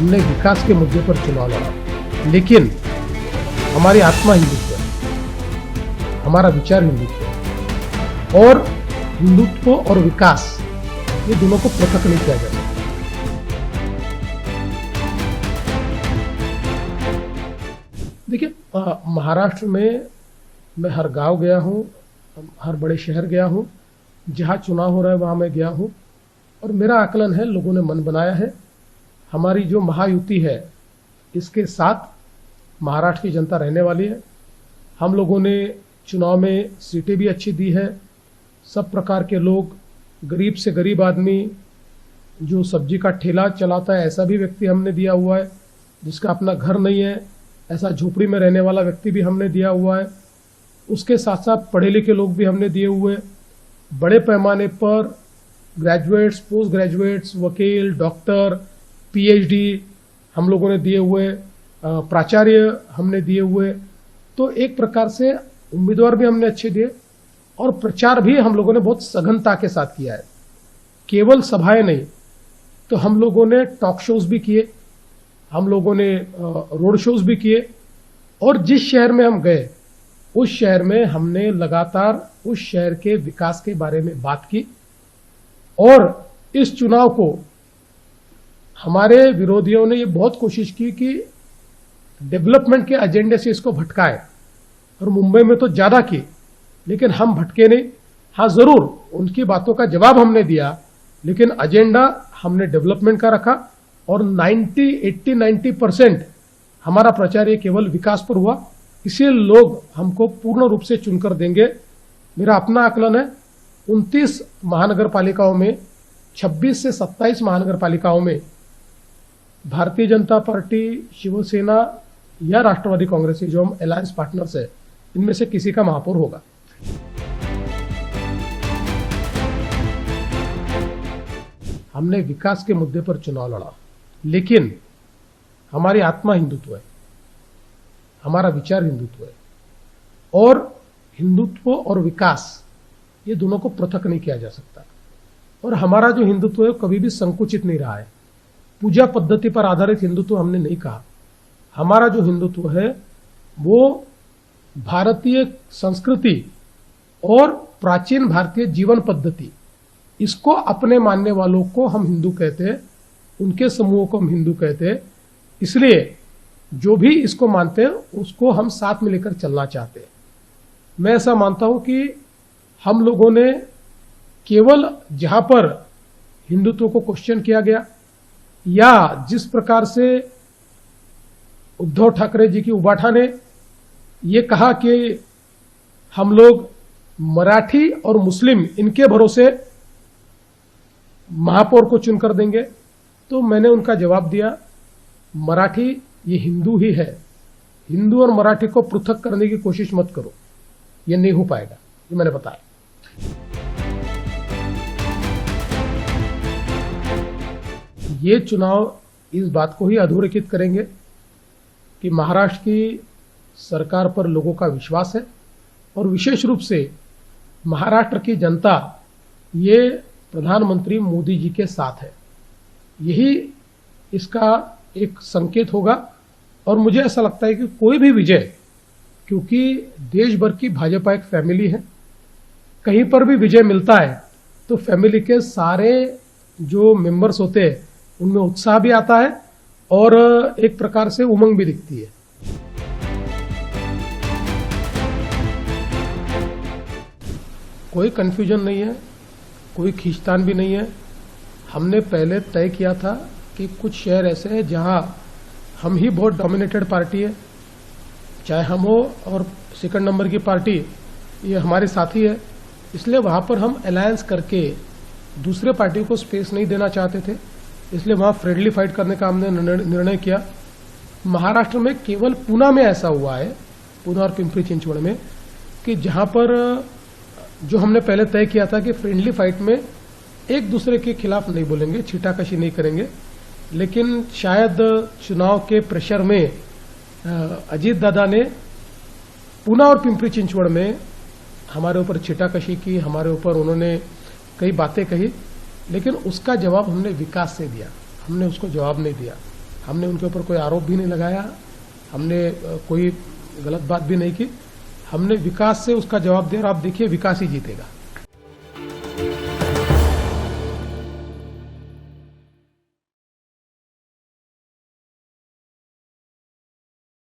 हमने विकास के मुद्दे पर चुनाव लड़ा, लेकिन हमारी आत्मा हिंदुत्व है, हमारा विचार हिंदुत्व है और हिंदुत्व और विकास ये दोनों को पृथक नहीं किया जा सकता। देखिए, महाराष्ट्र में मैं हर गांव गया हूं, हर बड़े शहर गया हूं, जहां चुनाव हो रहा है वहां मैं गया हूं और मेरा आकलन है, लोगों ने मन बनाया है। हमारी जो महायुति है इसके साथ महाराष्ट्र की जनता रहने वाली है। हम लोगों ने चुनाव में सीटें भी अच्छी दी है। सब प्रकार के लोग, गरीब से गरीब आदमी जो सब्जी का ठेला चलाता है ऐसा भी व्यक्ति हमने दिया हुआ है, जिसका अपना घर नहीं है ऐसा झोपड़ी में रहने वाला व्यक्ति भी हमने दिया हुआ है। उसके साथ साथ पढ़े लिखे लोग भी हमने दिए हुए। बड़े पैमाने पर ग्रेजुएट्स, पोस्ट ग्रेजुएट्स, वकील, डॉक्टर, पीएचडी हम लोगों ने दिए हुए, प्राचार्य हमने दिए हुए। तो एक प्रकार से उम्मीदवार भी हमने अच्छे दिए और प्रचार भी हम लोगों ने बहुत सघनता के साथ किया है। केवल सभाएं नहीं, तो हम लोगों ने टॉक शोज भी किए, हम लोगों ने रोड शोज भी किए और जिस शहर में हम गए उस शहर में हमने लगातार उस शहर के विकास के बारे में बात की। और इस चुनाव को हमारे विरोधियों ने ये बहुत कोशिश की कि डेवलपमेंट के एजेंडे से इसको भटकाए और मुंबई में तो ज्यादा की, लेकिन हम भटके नहीं। हाँ, जरूर उनकी बातों का जवाब हमने दिया, लेकिन एजेंडा हमने डेवलपमेंट का रखा और 90% हमारा प्रचार ये केवल विकास पर हुआ। इसलिए लोग हमको पूर्ण रूप से चुनकर देंगे। मेरा अपना आकलन है, 29 महानगर पालिकाओं में 26 से 27 महानगर पालिकाओं में भारतीय जनता पार्टी, शिवसेना या राष्ट्रवादी कांग्रेस, जो हम अलायंस पार्टनर्स है, इनमें से किसी का महापौर होगा। हमने विकास के मुद्दे पर चुनाव लड़ा, लेकिन हमारी आत्मा हिंदुत्व है, हमारा विचार हिंदुत्व है और हिंदुत्व और विकास ये दोनों को पृथक नहीं किया जा सकता। और हमारा जो हिंदुत्व है कभी भी संकुचित नहीं रहा है। पूजा पद्धति पर आधारित हिंदुत्व हमने नहीं कहा। हमारा जो हिंदुत्व है वो भारतीय संस्कृति और प्राचीन भारतीय जीवन पद्धति, इसको अपने मानने वालों को हम हिंदू कहते हैं, उनके समूहों को हम हिंदू कहते हैं। इसलिए जो भी इसको मानते हैं उसको हम साथ में लेकर चलना चाहते हैं। मैं ऐसा मानता हूं कि हम लोगों ने केवल जहां पर हिंदुत्व को क्वेश्चन किया गया या जिस प्रकार से उद्धव ठाकरे जी की उबाठा ने ये कहा कि हम लोग मराठी और मुस्लिम इनके भरोसे महापौर को चुनकर देंगे, तो मैंने उनका जवाब दिया, मराठी ये हिंदू ही है, हिंदू और मराठी को पृथक करने की कोशिश मत करो, ये नहीं हो पाएगा, ये मैंने बताया। ये चुनाव इस बात को ही अधोरेखित करेंगे कि महाराष्ट्र की सरकार पर लोगों का विश्वास है और विशेष रूप से महाराष्ट्र की जनता ये प्रधानमंत्री मोदी जी के साथ है। यही इसका एक संकेत होगा और मुझे ऐसा लगता है कि कोई भी विजय, क्योंकि देश भर की भाजपा एक फैमिली है, कहीं पर भी विजय मिलता है तो फैमिली के सारे जो मेंबर्स होते हैं उनमें उत्साह भी आता है और एक प्रकार से उमंग भी दिखती है। कोई कंफ्यूजन नहीं है, कोई खींचतान भी नहीं है। हमने पहले तय किया था कि कुछ शहर ऐसे हैं जहां हम ही बहुत डोमिनेटेड पार्टी है, चाहे हम हो और सेकंड नंबर की पार्टी ये हमारे साथी है, इसलिए वहां पर हम अलायंस करके दूसरे पार्टी को स्पेस नहीं देना चाहते थे, इसलिए वहां फ्रेंडली फाइट करने का हमने निर्णय किया। महाराष्ट्र में केवल पुणे में ऐसा हुआ है, पुणे और पिंपरी चिंचवड़ में, कि जहां पर जो हमने पहले तय किया था कि फ्रेंडली फाइट में एक दूसरे के खिलाफ नहीं बोलेंगे, छीटाकशी नहीं करेंगे, लेकिन शायद चुनाव के प्रेशर में अजीत दादा ने पुणे और पिंपरी चिंचवड़ में हमारे ऊपर छीटाकशी की, हमारे ऊपर उन्होंने कई बातें कही, लेकिन उसका जवाब हमने विकास से दिया, हमने उसको जवाब नहीं दिया। हमने उनके ऊपर कोई आरोप भी नहीं लगाया, हमने कोई गलत बात भी नहीं की। हमने विकास से उसका जवाब दिया और आप देखिए विकास ही जीतेगा।